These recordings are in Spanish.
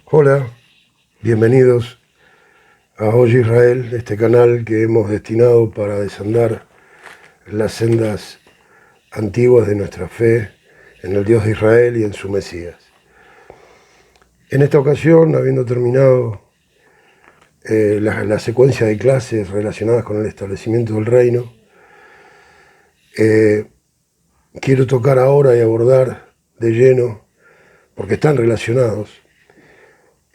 Hola, bienvenidos a Hoy Israel, este canal que hemos destinado para desandar las sendas antiguas de nuestra fe en el Dios de Israel y en su Mesías. En esta ocasión, habiendo terminado la secuencia de clases relacionadas con el establecimiento del reino, quiero tocar ahora y abordar de lleno, porque están relacionados,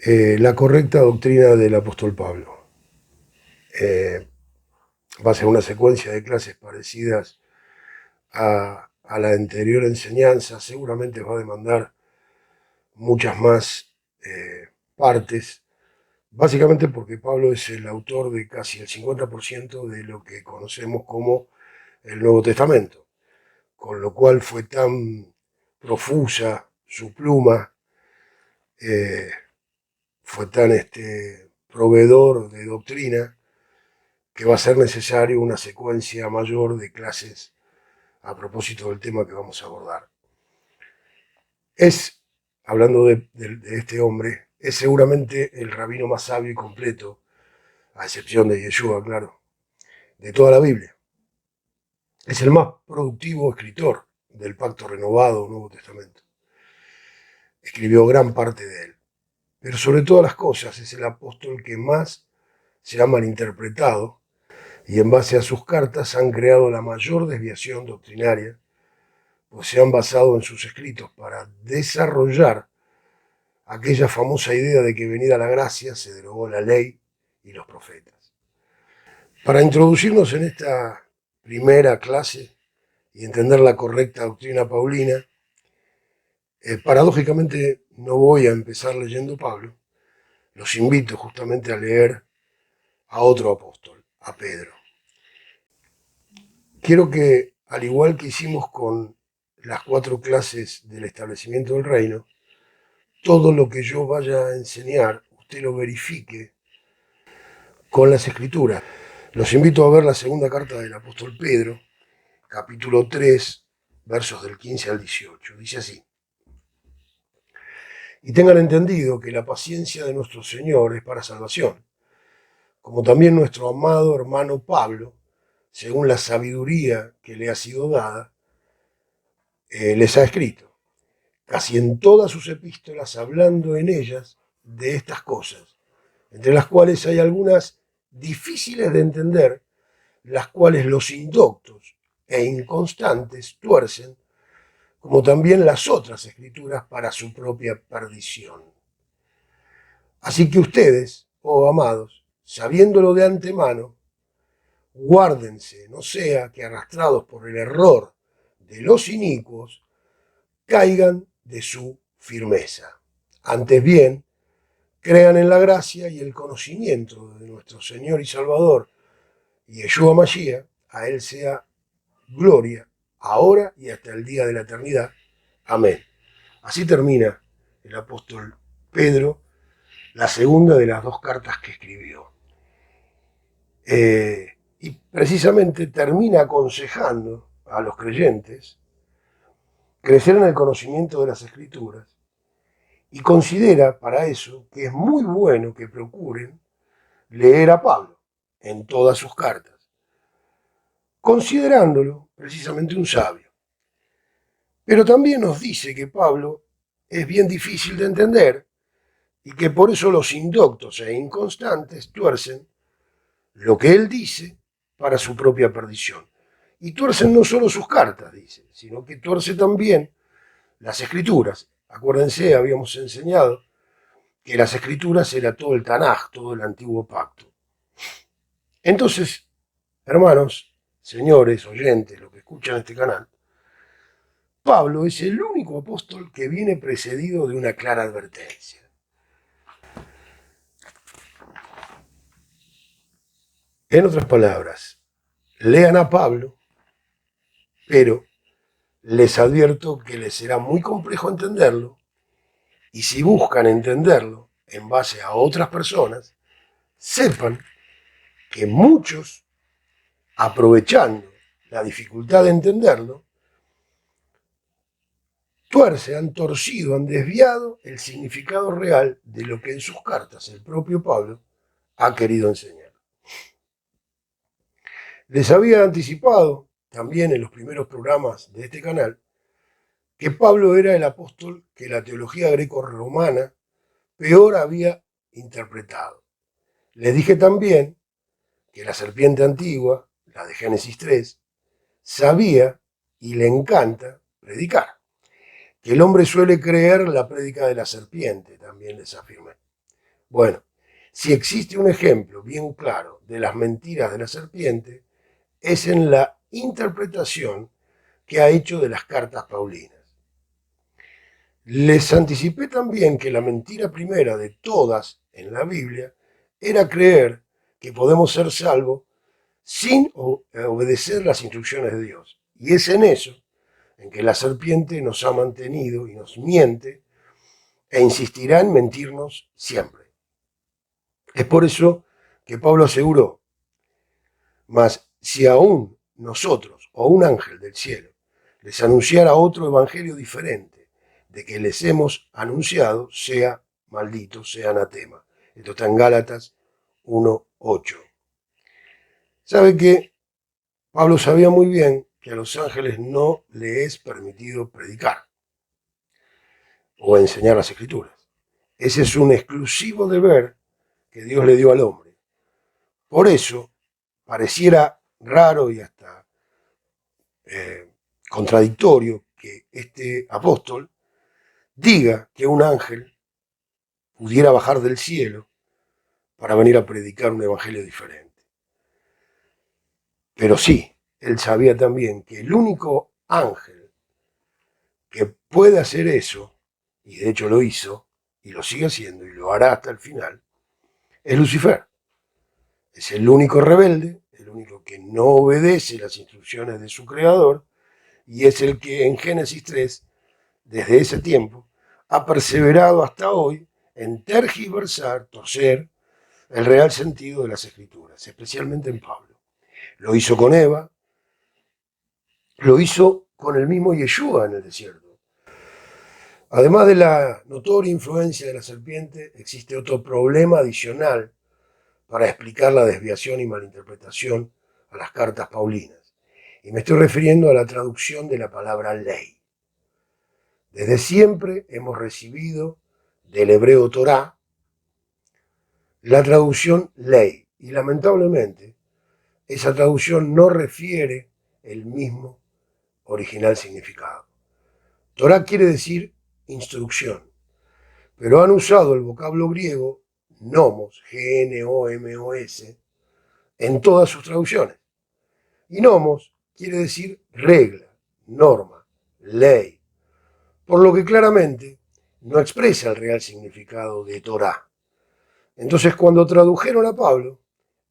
la correcta doctrina del apóstol Pablo. Va a ser una secuencia de clases parecidas a la anterior enseñanza, seguramente va a demandar muchas más partes, básicamente porque Pablo es el autor de casi el 50% de lo que conocemos como el Nuevo Testamento, con lo cual fue tan profusa su pluma, eh, fue tan proveedor de doctrina, que va a ser necesario una secuencia mayor de clases a propósito del tema que vamos a abordar. Es, hablando de este hombre, es seguramente el rabino más sabio y completo, a excepción de Yeshua, claro, de toda la Biblia. Es el más productivo escritor del Pacto Renovado, Nuevo Testamento. Escribió gran parte de él. Pero sobre todas las cosas es el apóstol que más se ha malinterpretado y en base a sus cartas han creado la mayor desviación doctrinaria, pues se han basado en sus escritos para desarrollar aquella famosa idea de que venida la gracia se derogó la ley y los profetas. Para introducirnos en esta primera clase y entender la correcta doctrina paulina, paradójicamente no voy a empezar leyendo Pablo, los invito justamente a leer a otro apóstol, a Pedro. Quiero que, al igual que hicimos con las 4 clases del establecimiento del reino, todo lo que yo vaya a enseñar, usted lo verifique con las escrituras. Los invito a ver la segunda carta del apóstol Pedro, capítulo 3, versos del 15 al 18. Dice así: y tengan entendido que la paciencia de nuestro Señor es para salvación, como también nuestro amado hermano Pablo, según la sabiduría que le ha sido dada, les ha escrito, casi en todas sus epístolas, hablando en ellas de estas cosas, entre las cuales hay algunas difíciles de entender, las cuales los indoctos e inconstantes tuercen, como también las otras escrituras para su propia perdición. Así que ustedes, oh amados, sabiéndolo de antemano, guárdense, no sea que arrastrados por el error de los inicuos, caigan de su firmeza. Antes bien, crean en la gracia y el conocimiento de nuestro Señor y Salvador, Yeshua Mashiach, a Él sea gloria, ahora y hasta el día de la eternidad. Amén. Así termina el apóstol Pedro la segunda de las 2 cartas que escribió. Y precisamente termina aconsejando a los creyentes crecer en el conocimiento de las Escrituras y considera para eso que es muy bueno que procuren leer a Pablo en todas sus cartas, considerándolo precisamente un sabio. Pero también nos dice que Pablo es bien difícil de entender y que por eso los indoctos e inconstantes tuercen lo que él dice para su propia perdición. Y tuercen no solo sus cartas, dice, sino que tuerce también las escrituras. Acuérdense, habíamos enseñado que las escrituras era todo el Tanaj, todo el antiguo pacto. Entonces, hermanos, señores, oyentes, los que escuchan este canal, Pablo es el único apóstol que viene precedido de una clara advertencia. En otras palabras, lean a Pablo, pero les advierto que les será muy complejo entenderlo, y si buscan entenderlo en base a otras personas, sepan que muchos, aprovechando la dificultad de entenderlo, han torcido, han desviado el significado real de lo que en sus cartas el propio Pablo ha querido enseñar. Les había anticipado, también en los primeros programas de este canal, que Pablo era el apóstol que la teología greco-romana peor había interpretado. Les dije también que la serpiente antigua, la de Génesis 3, sabía y le encanta predicar. Que el hombre suele creer la prédica de la serpiente, también les afirmé. Bueno, si existe un ejemplo bien claro de las mentiras de la serpiente, es en la interpretación que ha hecho de las cartas paulinas. Les anticipé también que la mentira primera de todas en la Biblia era creer que podemos ser salvos sin obedecer las instrucciones de Dios. Y es en eso en que la serpiente nos ha mantenido y nos miente e insistirá en mentirnos siempre. Es por eso que Pablo aseguró, mas si aún nosotros o un ángel del cielo les anunciara otro evangelio diferente de que les hemos anunciado, sea maldito, sea anatema. Esto está en Gálatas 1:8. ¿Sabe qué? Pablo sabía muy bien que a los ángeles no le es permitido predicar o enseñar las escrituras. Ese es un exclusivo deber que Dios le dio al hombre. Por eso pareciera raro y hasta contradictorio que este apóstol diga que un ángel pudiera bajar del cielo para venir a predicar un evangelio diferente. Pero sí, él sabía también que el único ángel que puede hacer eso, y de hecho lo hizo, y lo sigue haciendo, y lo hará hasta el final, es Lucifer. Es el único rebelde, el único que no obedece las instrucciones de su creador, y es el que en Génesis 3, desde ese tiempo, ha perseverado hasta hoy en tergiversar, torcer el real sentido de las escrituras, especialmente en Pablo. Lo hizo con Eva, lo hizo con el mismo Yeshua en el desierto. Además de la notoria influencia de la serpiente, existe otro problema adicional para explicar la desviación y malinterpretación a las cartas paulinas. Y me estoy refiriendo a la traducción de la palabra ley. Desde siempre hemos recibido del hebreo Torá la traducción ley, y lamentablemente esa traducción no refiere el mismo original significado. Torá quiere decir instrucción, pero han usado el vocablo griego nomos, G-N-O-M-O-S, en todas sus traducciones. Y nomos quiere decir regla, norma, ley, por lo que claramente no expresa el real significado de Torá. Entonces, cuando tradujeron a Pablo,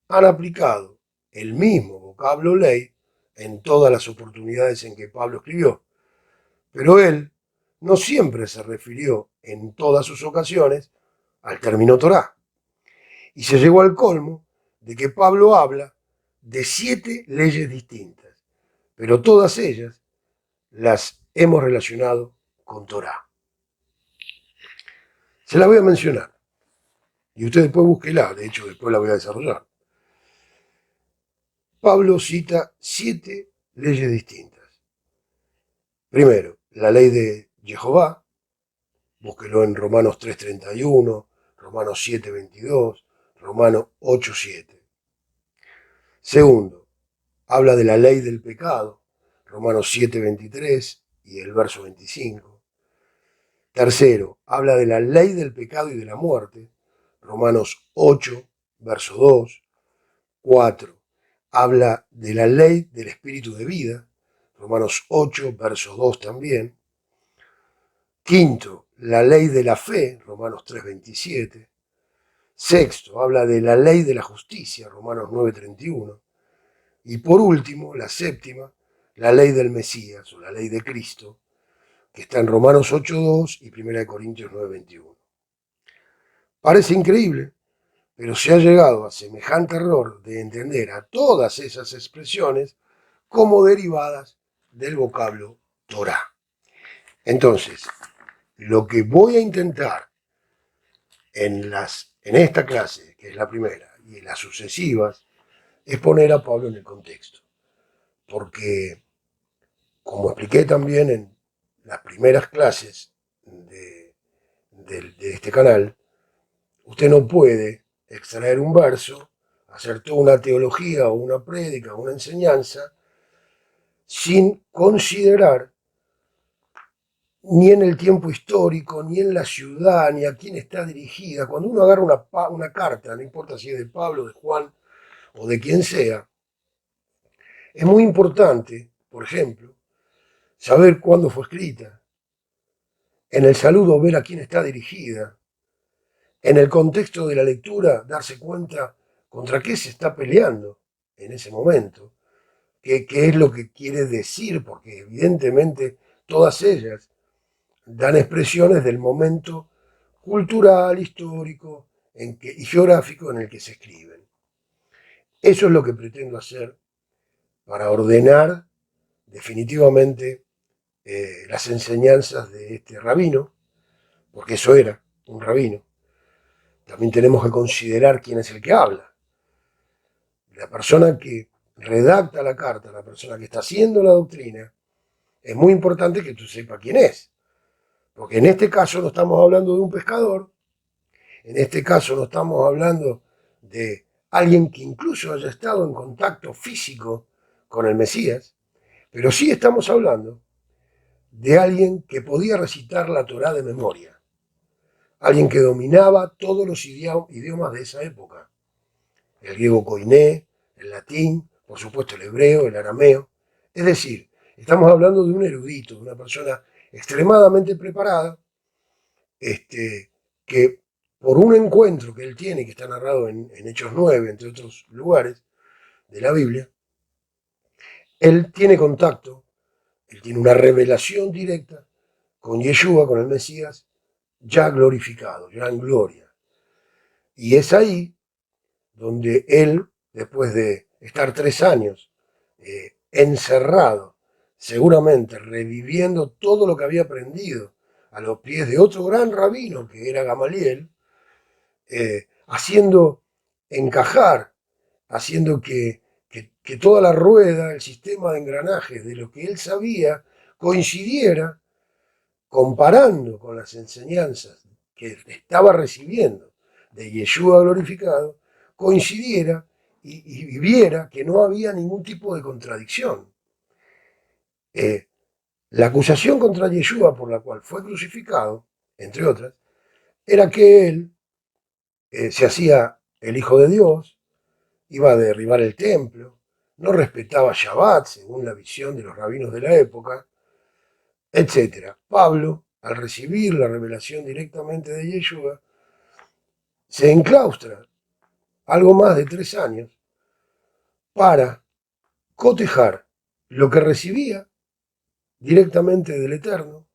han aplicado el mismo vocablo ley en todas las oportunidades en que Pablo escribió. Pero él no siempre se refirió en todas sus ocasiones al término Torá. Y se llegó al colmo de que Pablo habla de 7 leyes distintas, pero todas ellas las hemos relacionado con Torá. Se las voy a mencionar y usted después búsquela, de hecho después la voy a desarrollar. Pablo cita 7 leyes distintas. Primero, la ley de Jehová, búsquelo en Romanos 3:31, Romanos 7:22, Romanos 8:7. Segundo, habla de la ley del pecado, Romanos 7:23 y el verso 25. Tercero, habla de la ley del pecado y de la muerte, Romanos 8, verso 2. 4. Habla de la ley del espíritu de vida, Romanos 8, verso 2 también. Quinto, la ley de la fe, Romanos 3:27. Sexto, habla de la ley de la justicia, Romanos 9:31. Y por último, la séptima, la ley del Mesías o la ley de Cristo, que está en Romanos 8:2 y 1 Corintios 9:21. Parece increíble, pero se ha llegado a semejante error de entender a todas esas expresiones como derivadas del vocablo Torá. Entonces, lo que voy a intentar en esta clase, que es la primera, y en las sucesivas, es poner a Pablo en el contexto. Porque, como expliqué también en las primeras clases de este canal, usted no puede extraer un verso, hacer toda una teología o una prédica o una enseñanza sin considerar ni en el tiempo histórico, ni en la ciudad, ni a quién está dirigida. Cuando uno agarra una carta, no importa si es de Pablo, de Juan o de quien sea, es muy importante, por ejemplo, saber cuándo fue escrita, en el saludo ver a quién está dirigida, en el contexto de la lectura darse cuenta contra qué se está peleando en ese momento, qué es lo que quiere decir, porque evidentemente todas ellas dan expresiones del momento cultural, histórico y geográfico en el que se escriben. Eso es lo que pretendo hacer para ordenar definitivamente las enseñanzas de este rabino, porque eso era un rabino. También tenemos que considerar quién es el que habla. La persona que redacta la carta, la persona que está haciendo la doctrina, es muy importante que tú sepas quién es. Porque en este caso no estamos hablando de un pescador, en este caso no estamos hablando de alguien que incluso haya estado en contacto físico con el Mesías, pero sí estamos hablando de alguien que podía recitar la Torá de memoria, alguien que dominaba todos los idiomas de esa época, el griego koiné, el latín, por supuesto el hebreo, el arameo. Es decir, estamos hablando de un erudito, de una persona extremadamente preparada, que por un encuentro que él tiene, que está narrado en Hechos 9, entre otros lugares de la Biblia, él tiene contacto, él tiene una revelación directa con Yeshua, con el Mesías, ya glorificado, ya en gloria. Y es ahí donde él, después de estar 3 años encerrado, seguramente reviviendo todo lo que había aprendido a los pies de otro gran rabino que era Gamaliel, haciendo encajar, haciendo que toda la rueda, el sistema de engranajes de lo que él sabía, coincidiera, comparando con las enseñanzas que estaba recibiendo de Yeshua glorificado, coincidiera y viera que no había ningún tipo de contradicción. La acusación contra Yeshua por la cual fue crucificado, entre otras, era que él se hacía el Hijo de Dios, iba a derribar el templo, no respetaba Shabbat según la visión de los rabinos de la época, etc. Pablo, al recibir la revelación directamente de Yeshua, se enclaustra algo más de 3 años para cotejar lo que recibía directamente del Eterno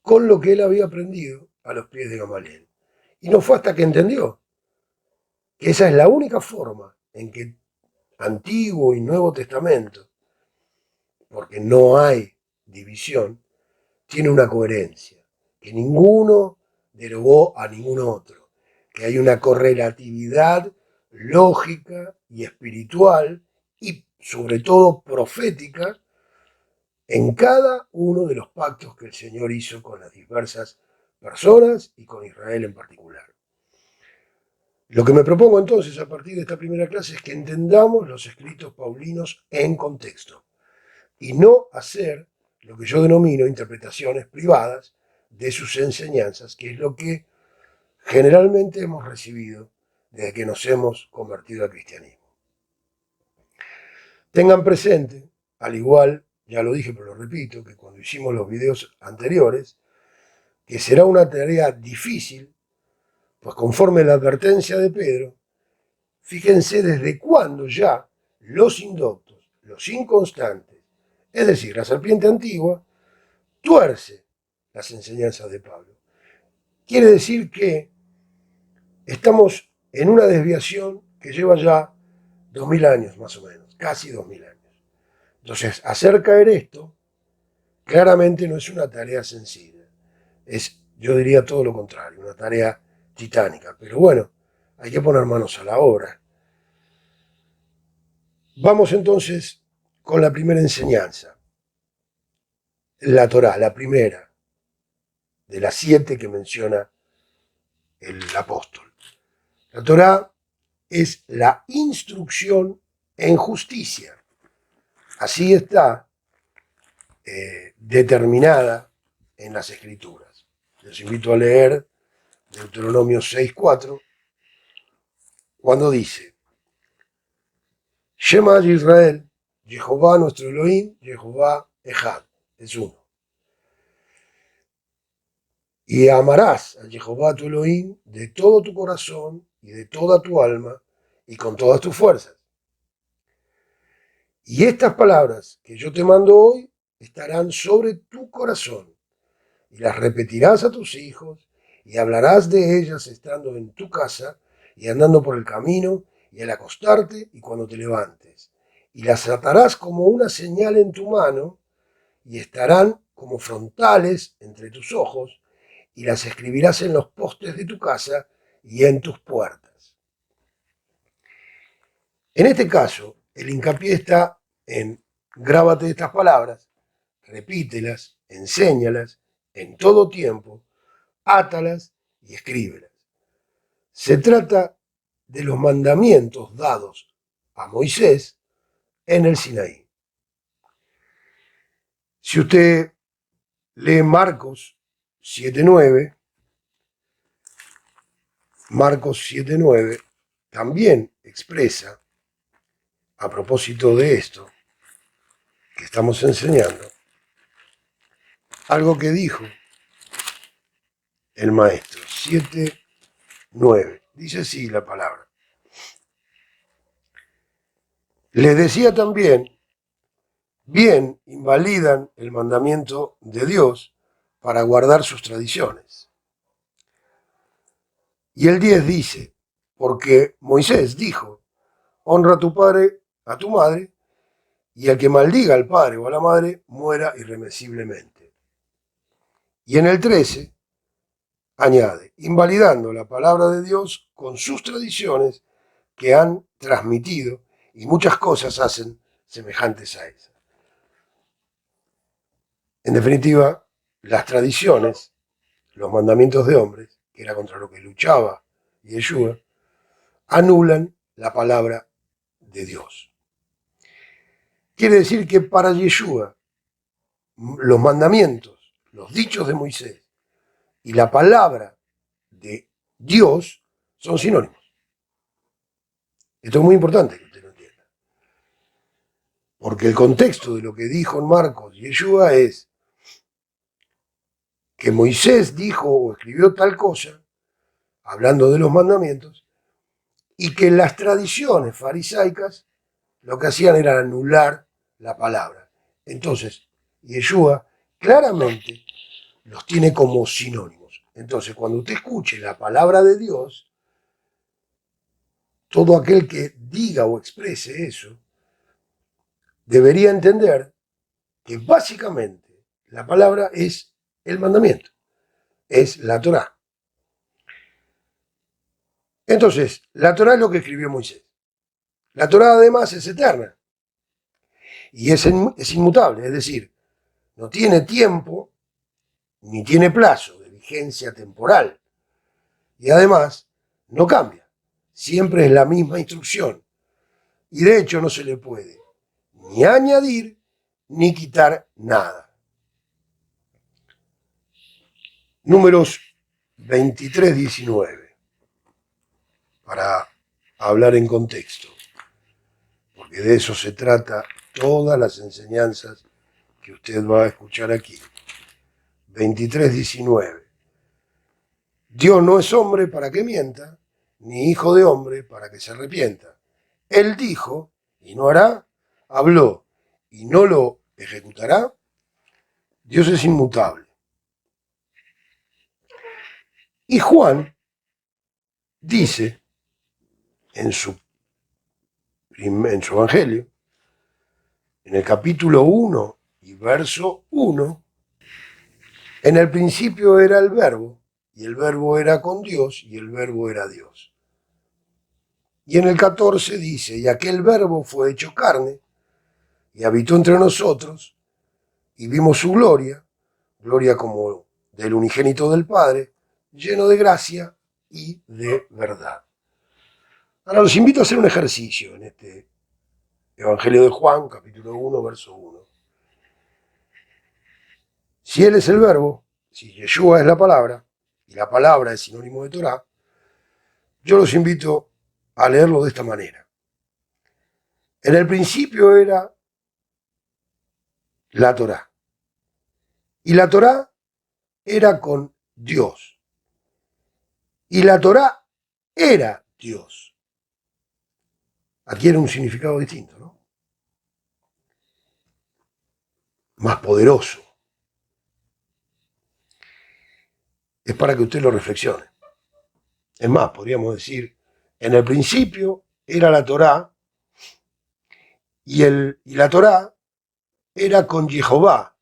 con lo que él había aprendido a los pies de Gamaliel. Y no fue hasta que entendió que esa es la única forma en que Antiguo y Nuevo Testamento, porque no hay división, tiene una coherencia, que ninguno derogó a ningún otro, que hay una correlatividad lógica y espiritual y sobre todo profética en cada uno de los pactos que el Señor hizo con las diversas personas y con Israel en particular. Lo que me propongo entonces a partir de esta primera clase es que entendamos los escritos paulinos en contexto y no hacer lo que yo denomino interpretaciones privadas de sus enseñanzas, que es lo que generalmente hemos recibido desde que nos hemos convertido al cristianismo. Tengan presente, al igual, ya lo dije pero lo repito, que cuando hicimos los videos anteriores, que será una tarea difícil, pues conforme la advertencia de Pedro, fíjense desde cuándo ya los indoctos, los inconstantes, es decir, la serpiente antigua, tuerce las enseñanzas de Pablo. Quiere decir que estamos en una desviación que lleva ya 2000 años más o menos, casi 2000 años. Entonces, hacer caer esto claramente no es una tarea sencilla. Es, yo diría todo lo contrario, una tarea titánica. Pero bueno, hay que poner manos a la obra. Vamos entonces con la primera enseñanza. La Torá, la primera de las 7 que menciona el apóstol. La Torá es la instrucción en justicia. Así está determinada en las Escrituras. Les invito a leer Deuteronomio 6:4, cuando dice: Shema Israel, Jehová nuestro Elohim, Jehová Echad, es uno. Y amarás a Jehová tu Elohim de todo tu corazón y de toda tu alma y con todas tus fuerzas. Y estas palabras que yo te mando hoy estarán sobre tu corazón, y las repetirás a tus hijos, y hablarás de ellas estando en tu casa, y andando por el camino, y al acostarte, y cuando te levantes. Y las atarás como una señal en tu mano, y estarán como frontales entre tus ojos, y las escribirás en los postes de tu casa y en tus puertas. En este caso, el hincapié está en: grábate estas palabras, repítelas, enséñalas en todo tiempo, átalas y escríbelas. Se trata de los mandamientos dados a Moisés en el Sinaí. Si usted lee Marcos 7:9, Marcos 7:9 también expresa, a propósito de esto que estamos enseñando, algo que dijo el maestro. 7:9. Dice así la palabra: les decía también, bien invalidan el mandamiento de Dios para guardar sus tradiciones. Y el 10 dice: porque Moisés dijo, honra a tu padre, a tu madre, y el que maldiga al padre o a la madre muera irremisiblemente. Y en el 13 añade, invalidando la palabra de Dios con sus tradiciones que han transmitido, y muchas cosas hacen semejantes a esas. En definitiva, las tradiciones, los mandamientos de hombres, que era contra lo que luchaba Yeshua, anulan la palabra de Dios. Quiere decir que para Yeshua los mandamientos, los dichos de Moisés y la palabra de Dios son sinónimos. Esto es muy importante que usted lo entienda. Porque el contexto de lo que dijo en Marcos Yeshua es que Moisés dijo o escribió tal cosa, hablando de los mandamientos, y que las tradiciones farisaicas lo que hacían era anular la palabra. Entonces, Yeshua claramente los tiene como sinónimos. Entonces, cuando usted escuche la palabra de Dios, todo aquel que diga o exprese eso, debería entender que básicamente la palabra es el mandamiento, es la Torá. Entonces, la Torá es lo que escribió Moisés. La Torá además es eterna y es inmutable, es decir, no tiene tiempo ni tiene plazo de vigencia temporal. Y además, no cambia. Siempre es la misma instrucción. Y de hecho no se le puede ni añadir ni quitar nada. Números 23:19. Para hablar en contexto. Porque de eso se trata todas las enseñanzas que usted va a escuchar aquí. 23:19. Dios no es hombre para que mienta, ni hijo de hombre para que se arrepienta. Él dijo y no hará, habló y no lo ejecutará. Dios es inmutable. Y Juan dice en su evangelio, en el capítulo 1 y verso 1, en el principio era el verbo, y el verbo era con Dios, y el verbo era Dios. Y en el 14 dice, y aquel verbo fue hecho carne, y habitó entre nosotros, y vimos su gloria, gloria como del unigénito del Padre, lleno de gracia y de verdad. Ahora los invito a hacer un ejercicio en este Evangelio de Juan, capítulo 1, verso 1. Si Él es el verbo, si Yeshua es la palabra, y la palabra es sinónimo de Torah, yo los invito a leerlo de esta manera. En el principio era la Torah, y la Torah era con Dios, y la Torah era Dios. Adquiere un significado distinto, ¿no? Más poderoso. Es para que usted lo reflexione. Es más, podríamos decir, en el principio era la Torá y la Torá era con Jehová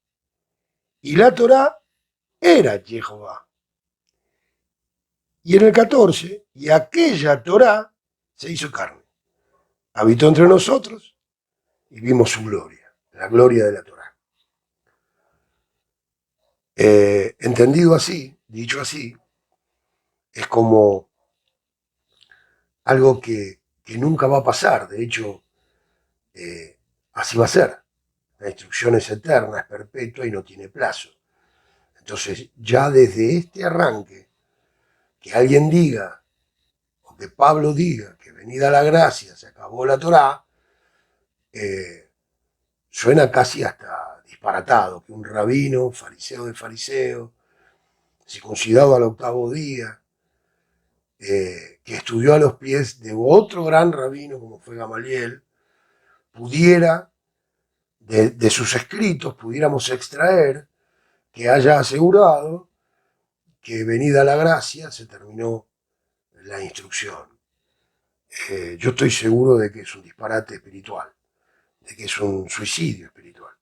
y la Torá era Jehová. Y en el 14, y aquella Torá se hizo carne, habitó entre nosotros y vimos su gloria, la gloria de la Torá. Entendido así, dicho así, es como algo que nunca va a pasar. De hecho, así va a ser. La instrucción es eterna, es perpetua y no tiene plazo. Entonces, ya desde este arranque, que alguien diga, o que Pablo diga, que venida la gracia se acabó la Torá, suena casi hasta disparatado, que un rabino, fariseo de fariseo, circuncidado al 8º día, que estudió a los pies de otro gran rabino como fue Gamaliel, pudiera, de sus escritos, pudiéramos extraer que haya asegurado que venida la gracia se terminó la instrucción. Yo estoy seguro de que es un disparate espiritual, de que es un suicidio espiritual.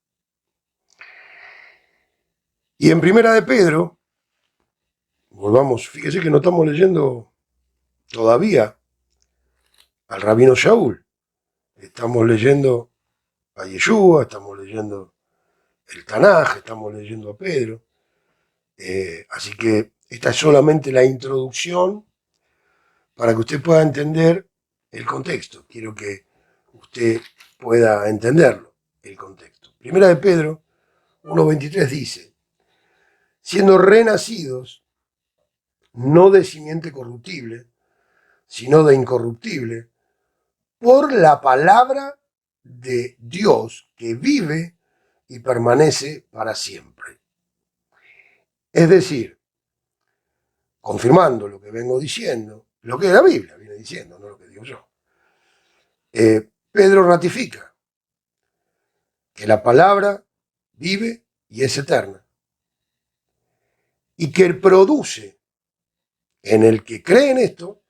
Y en Primera de Pedro, volvamos, fíjese que no estamos leyendo todavía al rabino Shaul, estamos leyendo a Yeshua, estamos leyendo el Tanaj, estamos leyendo a Pedro, así que esta es solamente la introducción para que usted pueda entender el contexto. Quiero que usted pueda entenderlo, el contexto. Primera de Pedro 1.23 dice, siendo renacidos, no de simiente corruptible, sino de incorruptible, por la palabra de Dios que vive y permanece para siempre. Es decir, confirmando lo que vengo diciendo, lo que la Biblia viene diciendo, no lo que digo yo, Pedro ratifica que la palabra vive y es eterna, y que produce en el que cree en esto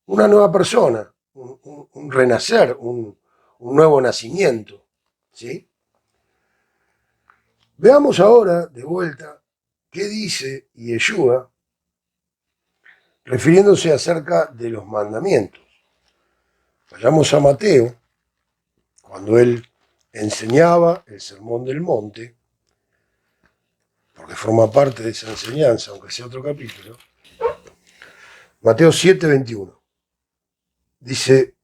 una nueva persona, un renacer, un nuevo nacimiento, ¿sí? Veamos ahora de vuelta qué dice Yeshua refiriéndose acerca de los mandamientos. Vayamos a Mateo, cuando él enseñaba el Sermón del Monte, porque forma parte de esa enseñanza, aunque sea otro capítulo. Mateo 7:21. Dice,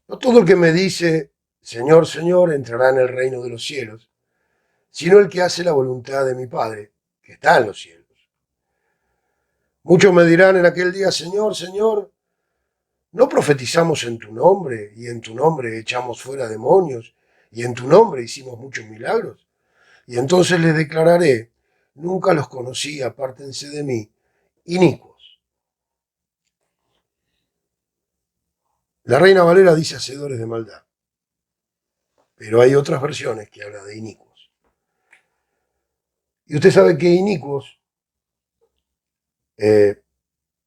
no todo el que me dice, Señor, Señor, entrará en el reino de los cielos, sino el que hace la voluntad de mi Padre, que está en los cielos. Muchos me dirán en aquel día, Señor, Señor, ¿no profetizamos en tu nombre y en tu nombre echamos fuera demonios y en tu nombre hicimos muchos milagros? Y entonces les declararé, nunca los conocí, apártense de mí, inicuos. La Reina Valera dice hacedores de maldad, pero hay otras versiones que hablan de inicuos. Y usted sabe que inicuos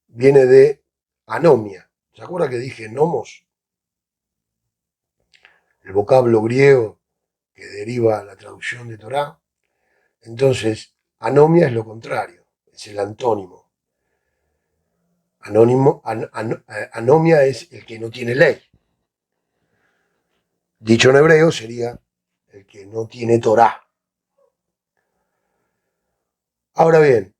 viene de anomia. ¿Se acuerda que dije nomos? El vocablo griego que deriva la traducción de Torá. Entonces, anomia es lo contrario, es el antónimo. Anomia es el que no tiene ley. Dicho en hebreo sería el que no tiene Torá. Ahora bien,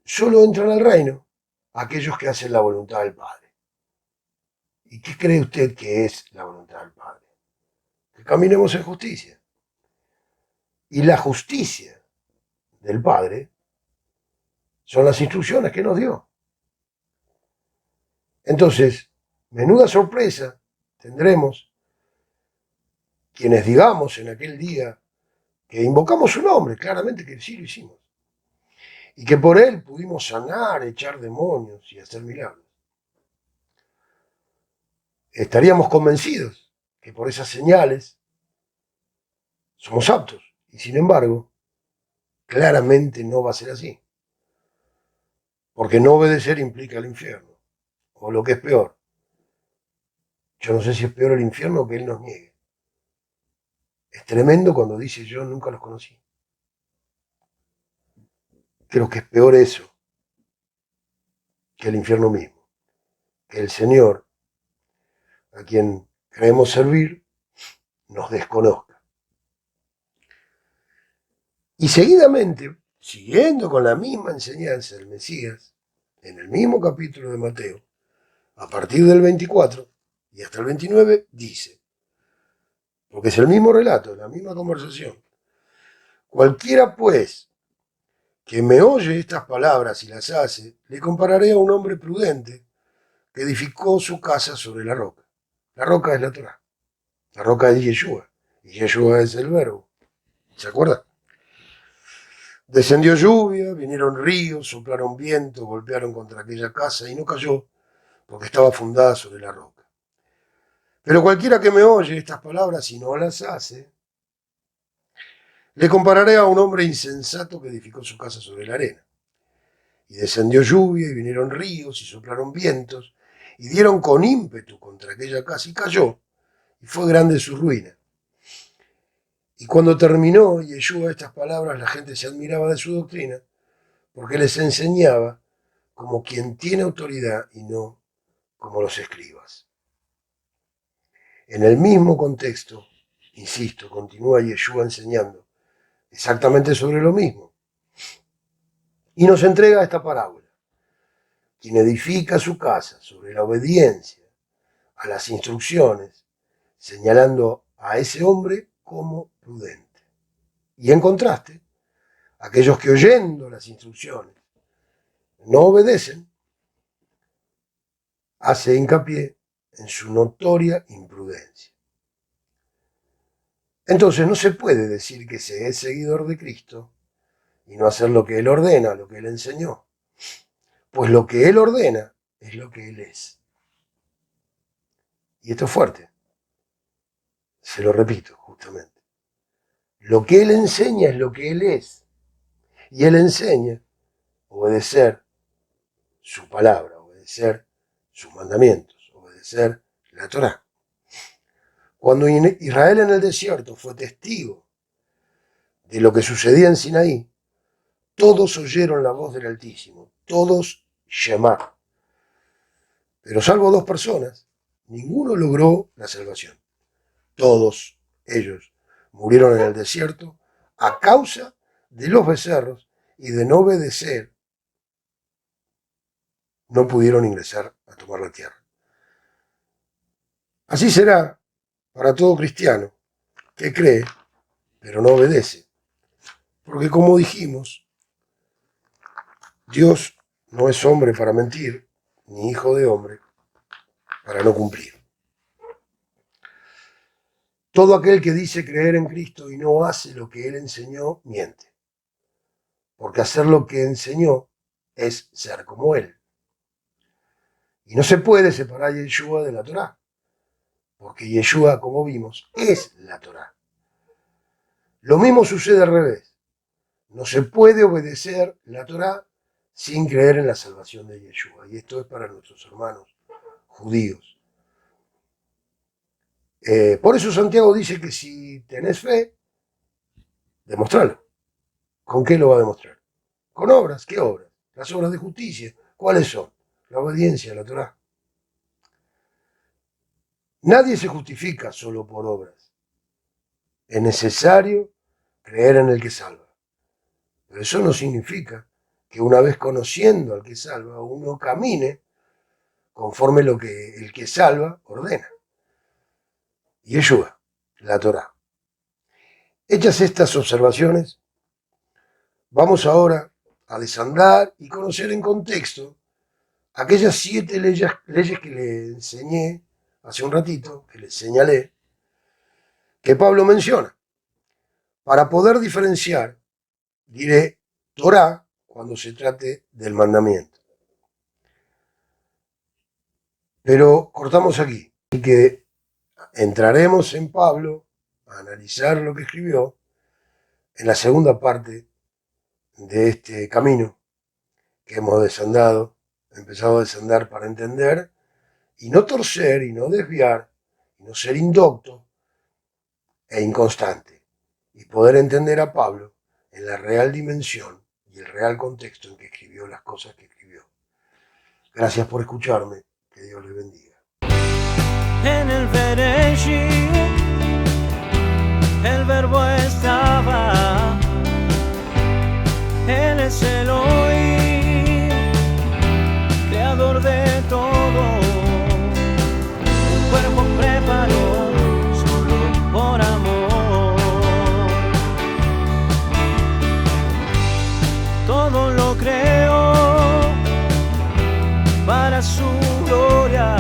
solo entran al reino aquellos que hacen la voluntad del Padre. ¿Y qué cree usted que es la voluntad del Padre? Que caminemos en justicia. Y la justicia del Padre son las instrucciones que nos dio. Entonces, menuda sorpresa tendremos quienes digamos en aquel día que invocamos su nombre, claramente que sí lo hicimos, y que por él pudimos sanar, echar demonios y hacer milagros. Estaríamos convencidos que por esas señales somos aptos, y sin embargo, claramente no va a ser así. Porque no obedecer implica el infierno, o lo que es peor. Yo no sé si es peor el infierno o que él nos niegue. Es tremendo cuando dice yo nunca los conocí. Creo que es peor eso que el infierno mismo. Que el Señor, a quien creemos servir, nos desconozca. Y seguidamente, siguiendo con la misma enseñanza del Mesías, en el mismo capítulo de Mateo, a partir del 24 y hasta el 29, dice, porque es el mismo relato, la misma conversación, cualquiera pues que me oye estas palabras y las hace, le compararé a un hombre prudente que edificó su casa sobre la roca. La roca es la Torá. La roca es Yeshua. Y Yeshua es el verbo. ¿Se acuerdan? Descendió lluvia, vinieron ríos, soplaron viento, golpearon contra aquella casa y no cayó porque estaba fundada sobre la roca. Pero cualquiera que me oye estas palabras y no las hace, le compararé a un hombre insensato que edificó su casa sobre la arena. Y descendió lluvia y vinieron ríos y soplaron vientos y dieron con ímpetu contra aquella casa y cayó y fue grande su ruina. Y cuando terminó Yeshua estas palabras, la gente se admiraba de su doctrina porque les enseñaba como quien tiene autoridad y no como los escribas. En el mismo contexto, insisto, continúa Yeshua enseñando exactamente sobre lo mismo y nos entrega esta parábola. Quien edifica su casa sobre la obediencia a las instrucciones, señalando a ese hombre como prudente. Y en contraste, aquellos que oyendo las instrucciones no obedecen, hace hincapié en su notoria imprudencia. Entonces no se puede decir que se es seguidor de Cristo y no hacer lo que Él ordena, lo que Él enseñó. Pues lo que Él ordena es lo que Él es. Y esto es fuerte. Se lo repito, justamente. Lo que Él enseña es lo que Él es. Y Él enseña obedecer su palabra, obedecer sus mandamientos, obedecer la Torá. Cuando Israel en el desierto fue testigo de lo que sucedía en Sinaí, todos oyeron la voz del Altísimo, todos Shema. Pero salvo 2 personas, ninguno logró la salvación. Todos ellos murieron en el desierto a causa de los becerros y de no obedecer. No pudieron ingresar a tomar la tierra. Así será para todo cristiano que cree, pero no obedece. Porque como dijimos, Dios no es hombre para mentir, ni hijo de hombre para no cumplir. Todo aquel que dice creer en Cristo y no hace lo que Él enseñó, miente. Porque hacer lo que enseñó es ser como Él. Y no se puede separar Yeshua de la Torá. Porque Yeshua, como vimos, es la Torá. Lo mismo sucede al revés. No se puede obedecer la Torá sin creer en la salvación de Yeshua. Y esto es para nuestros hermanos judíos. Por eso Santiago dice que si tenés fe, Demostrarlo. ¿Con qué lo va a demostrar? Con obras. ¿Qué obras? Las obras de justicia. ¿Cuáles son? La obediencia a la Torá. Nadie se justifica solo por obras. Es necesario creer en el que salva. Pero eso no significa que una vez conociendo al que salva, uno camine conforme lo que el que salva ordena. Yeshua, la Torá. Hechas estas observaciones, vamos ahora a desandar y conocer en contexto aquellas 7 leyes que le enseñé hace un ratito, que les señalé, que Pablo menciona. Para poder diferenciar, diré Torá cuando se trate del mandamiento. Pero cortamos aquí, así que entraremos en Pablo a analizar lo que escribió en la segunda parte de este camino que hemos desandado, empezado a desandar para entender y no torcer y no desviar y no ser indocto e inconstante y poder entender a Pablo en la real dimensión y el real contexto en que escribió las cosas que escribió. Gracias por escucharme, que Dios les bendiga. En el Bereshit, el verbo estaba, Él es Elohim, creador de todo. Un cuerpo preparó solo por amor. Todo lo creó para su gloria.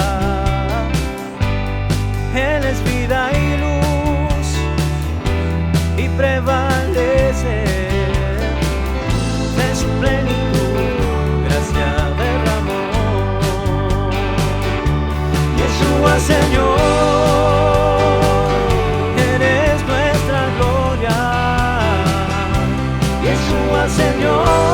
Él es vida y luz y prevalece de su plenitud, gracia derramó. Yeshua Señor, eres nuestra gloria. Yeshua Señor,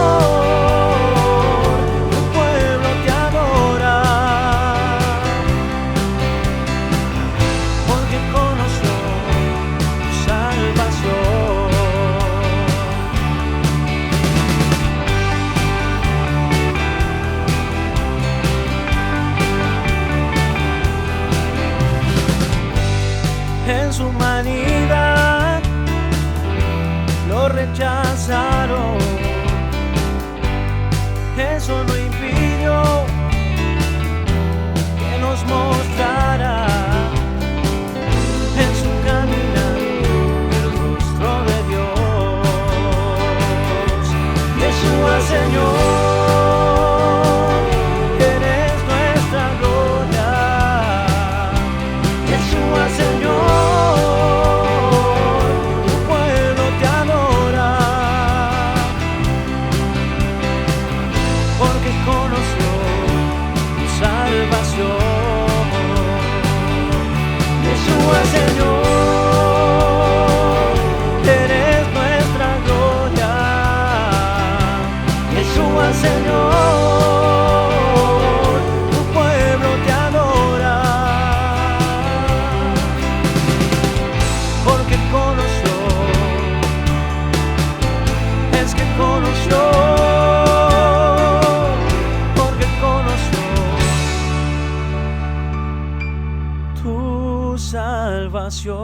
en su humanidad lo rechazaron. Eso no impidió que nos mostrara en su caminar el rostro de Dios. Yeshua Señor, eres nuestra gloria. Yeshua Señor, Yeshua Señor, eres nuestra gloria. Yeshua Señor, tu pueblo te adora, porque conoció, es que conoció. Salvación.